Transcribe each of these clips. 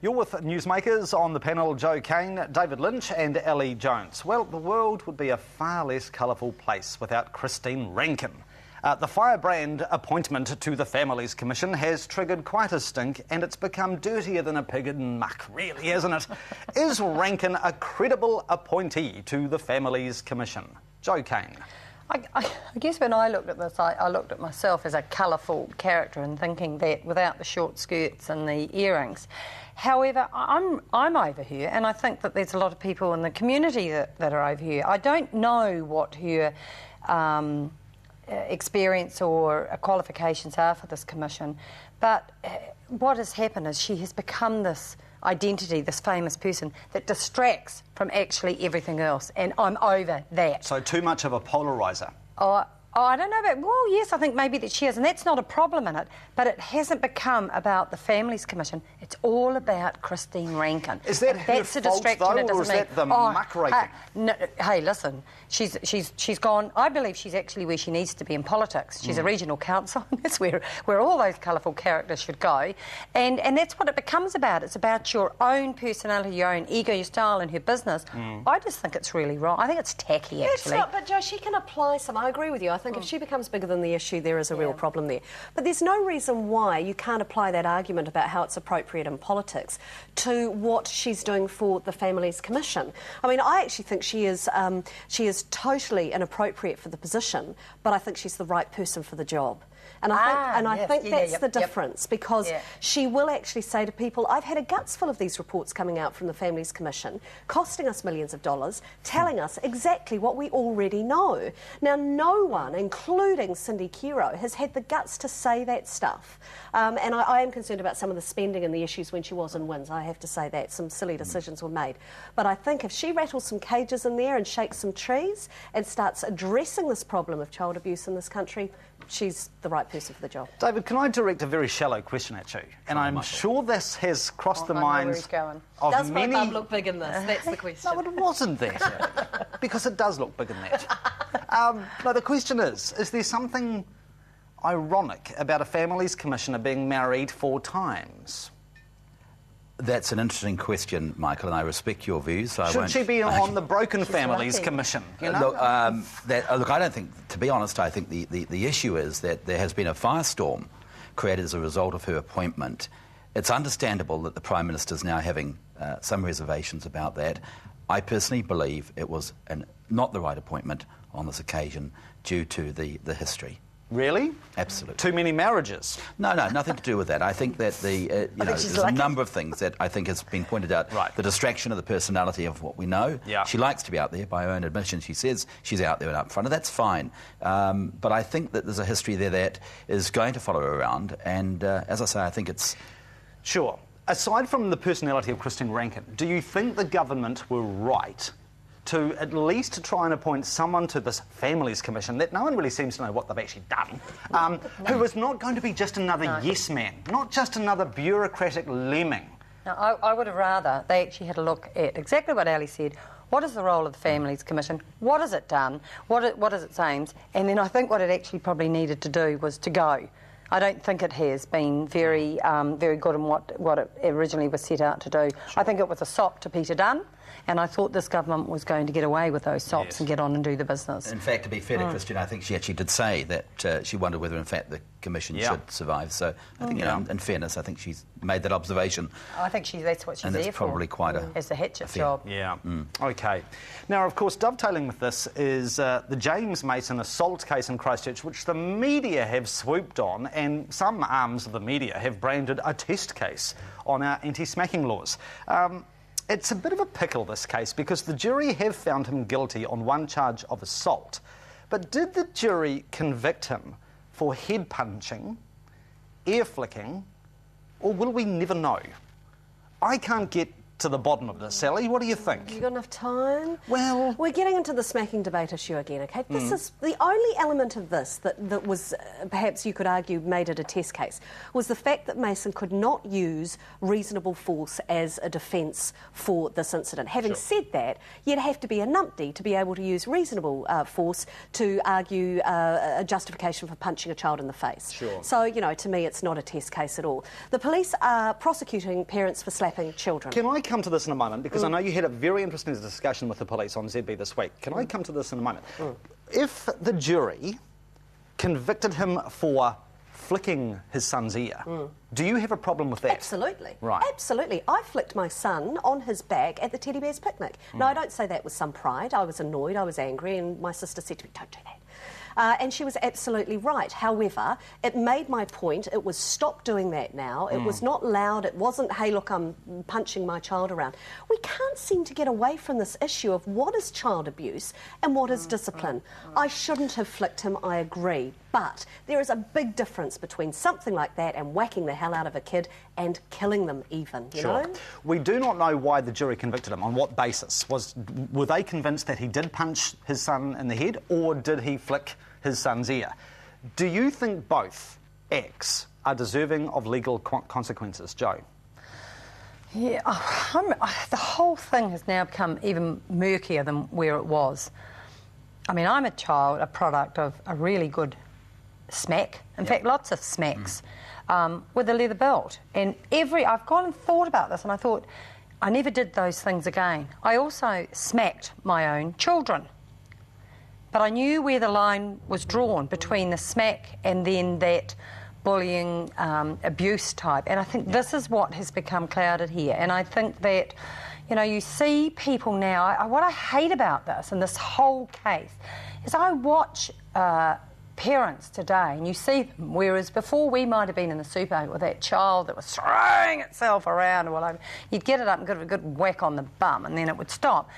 You're with Newsmakers. On the panel, Joe Kane, David Lynch and Ellie Jones. Well, the world would be a far less colourful place without Christine Rankin. The firebrand appointment to the Families Commission has triggered quite a stink, and it's become dirtier than a pig in muck, really, hasn't it? Is Rankin a credible appointee to the Families Commission? Joe Kane. I guess when I looked at this, I looked at myself as a colourful character and thinking that without the short skirts and the earrings. However, I'm over her, and I think that there's a lot of people in the community that are over her. I don't know what her experience or qualifications are for this commission, but what has happened is she has become this identity, this famous person that distracts from actually everything else, and I'm over that. So too much of a polariser? Oh, I don't know about... Well, yes, I think maybe that she is, and that's not a problem in it, but it hasn't become about the Families Commission. It's all about Christine Rankin. Is that her that's a fault, distraction. though, or is that the muckraking? Hey, listen, she's gone... I believe she's actually where she needs to be in politics. She's a regional council, and that's where all those colourful characters should go. And that's what it becomes about. It's about your own personality, your own ego, your style, and her business. I just think it's really wrong. I think it's tacky, actually. It's not, but Jo, she can apply some... I agree with you. I think if she becomes bigger than the issue, there is a real problem there. But there's no reason why you can't apply that argument about how it's appropriate in politics to what she's doing for the Families Commission. I mean, I actually think she is totally inappropriate for the position, but I think she's the right person for the job. And I think that's the difference, because she will actually say to people, I've had a guts full of these reports coming out from the Families Commission, costing us millions of dollars, telling us exactly what we already know. Now, no one, including Cindy Kiro, has had the guts to say that stuff. And I am concerned about some of the spending and the issues when she was in Winds. I have to say that. Some silly decisions were made. But I think if she rattles some cages in there and shakes some trees and starts addressing this problem of child abuse in this country, she's the right person for the job. David, can I direct a very shallow question at you? And I'm sure this has crossed the minds of does many... Does my bum look big in this? That's the question. No, it wasn't that. Because it does look big in that. No, the question is there something ironic about a Families Commissioner being married 4 times? That's an interesting question, Michael, and I respect your views. So Should she be on the Broken Families Commission? You know? Look, I don't think, to be honest, I think the issue is that there has been a firestorm created as a result of her appointment. It's understandable that the Prime Minister's now having some reservations about that. I personally believe it was not the right appointment on this occasion due to the history. Really? Absolutely. Too many marriages? No, nothing to do with that. I think that there's a number of things that I think has been pointed out. Right. The distraction of the personality of what we know. Yeah. She likes to be out there. By her own admission, she says she's out there and up front, and that's fine. But I think that there's a history there that is going to follow her around, and as I say, I think it's... Sure. Aside from the personality of Christine Rankin, do you think the government were right to at least try and appoint someone to this Families Commission that no one really seems to know what they've actually done, who is not going to be just another yes man, not just another bureaucratic lemming? Now, I would have rather they actually had a look at exactly what Ali said. What is the role of the Families Commission? What has it done? What is its aims? And then I think what it actually probably needed to do was to go. I don't think it has been very good in what it originally was set out to do. Sure. I think it was a sop to Peter Dunn, and I thought this government was going to get away with those sops and get on and do the business. In fact, to be fair to Christian, I think she actually did say that she wondered whether, in fact, the Commission should survive. So I think, in fairness, I think she's made that observation. I think that's what she's and there for. And it's probably quite as the hatchet job. Yeah. OK. Now, of course, dovetailing with this is the James Mason assault case in Christchurch, which the media have swooped on, and some arms of the media have branded a test case on our anti-smacking laws. It's a bit of a pickle, this case, because the jury have found him guilty on one charge of assault. But did the jury convict him for head punching, ear flicking, or will we never know? I can't get to the bottom of this, Sally. What do you think? You got enough time? Well, we're getting into the smacking debate issue again, okay? This is the only element of this that was, perhaps you could argue, made it a test case, was the fact that Mason could not use reasonable force as a defence for this incident. Having said that, you'd have to be a numpty to be able to use reasonable force to argue a justification for punching a child in the face. Sure. So, you know, to me, it's not a test case at all. The police are prosecuting parents for slapping children. Can I come to this in a moment? Because I know you had a very interesting discussion with the police on ZB this week. Can I come to this in a moment? If the jury convicted him for flicking his son's ear, do you have a problem with that? Absolutely. Right. Absolutely. I flicked my son on his back at the Teddy Bears picnic. Now, I don't say that with some pride. I was annoyed, I was angry, and my sister said to me, don't do that. And she was absolutely right. However, it made my point. It was stop doing that now. It was not loud. It wasn't, hey, look, I'm punching my child around. We can't seem to get away from this issue of what is child abuse and what is discipline. I shouldn't have flicked him, I agree. But there is a big difference between something like that and whacking the hell out of a kid and killing them even, you know? We do not know why the jury convicted him, on what basis. Were they convinced that he did punch his son in the head, or did he flick his son's ear? Do you think both acts are deserving of legal consequences, Joe? Yeah, the whole thing has now become even murkier than where it was. I mean, I'm a product of a really good smack. In fact, lots of smacks with a leather belt. And I've gone and thought about this, and I thought, I never did those things again. I also smacked my own children. But I knew where the line was drawn between the smack and then that bullying, abuse type. And I think this is what has become clouded here. And I think that, you know, you see people now, what I hate about this and this whole case is I watch parents today and you see them, whereas before we might have been in the supermarket with that child that was throwing itself around, you'd get it up and give it a good whack on the bum and then it would stop.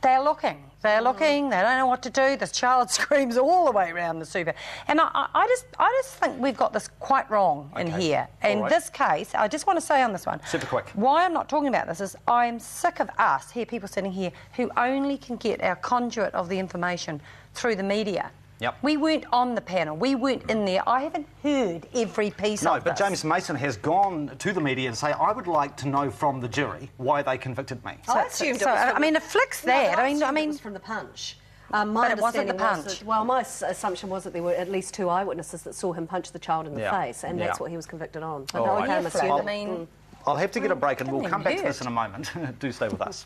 They're looking, they don't know what to do. This child screams all the way around the super. And I just think we've got this quite wrong in here. And this case, I just want to say on this one, super quick, why I'm not talking about this is I'm sick of us, people sitting here, who only can get our conduit of the information through the media. Yep. We weren't on the panel. We weren't in there. I haven't heard every piece of this. No, but James Mason has gone to the media and say, I would like to know from the jury why they convicted me. I assumed it was it flicks that. I mean, it was from the punch. But it wasn't the punch. My assumption was that there were at least 2 eyewitnesses that saw him punch the child in the face, and that's what he was convicted on. I'll have to get a break and we'll come back to this in a moment. Do stay with us.